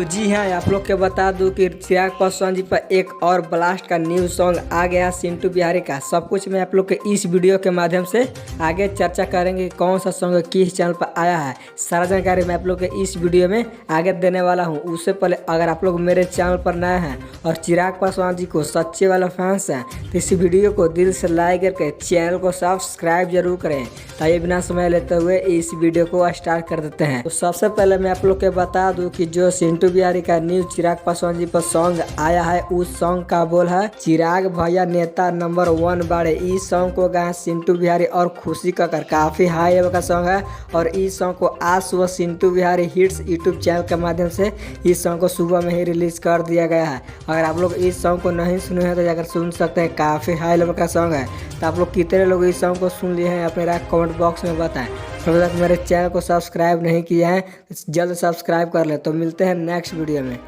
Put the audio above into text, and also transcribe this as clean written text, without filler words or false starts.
तो जी हाँ, आप लोग के बता दूं कि चिराग पासवान जी पर एक और ब्लास्ट का न्यू सॉन्ग आ गया सिंटू बिहारी का। सब कुछ मैं आप लोग के इस वीडियो के माध्यम से आगे चर्चा करेंगे कि कौन सा सॉन्ग किस चैनल पर आया है। सारा जानकारी मैं आप लोग के इस वीडियो में आगे देने वाला हूं। उससे पहले अगर आप लोग मेरे चैनल पर नए हैं और चिराग पासवान जी को सच्चे वाला फैंस हैं तो इस वीडियो को दिल से लाइक करके चैनल को सब्सक्राइब जरूर करें। ताकि बिना समय लेते हुए इस वीडियो को स्टार्ट कर देते हैं। तो सबसे पहले मैं आप लोग के बता दूं कि जो सिंटू बिहारी का न्यू चिराग पासवान जी पर सॉन्ग आया है उस सॉन्ग का बोल है चिराग भैया नेता नंबर 1 बाड़े। इस सॉन्ग को गाए सिंटू बिहारी और खुशी कक्कर। काफी हाई लेवल का सॉन्ग है और इस सॉन्ग को आज सुबह Sintu Bihari hits YouTube channel के माध्यम से इस सॉन्ग को सुबह में ही रिलीज कर दिया गया है। अगर आप लोग इस सॉन्ग को नहीं सुने हैं तो जाकर सुन सकते हैं। काफी हाई लेवल का सॉन्ग है। तो आप लोग कितने लोग इस सॉन्ग को सुन लिए हैं अपने राय कमेंट बॉक्स में बताएं। अभी तक मेरे चैनल को सब्सक्राइब नहीं किया है तो जल्द सब्सक्राइब कर ले। तो मिलते हैं नेक्स्ट वीडियो में।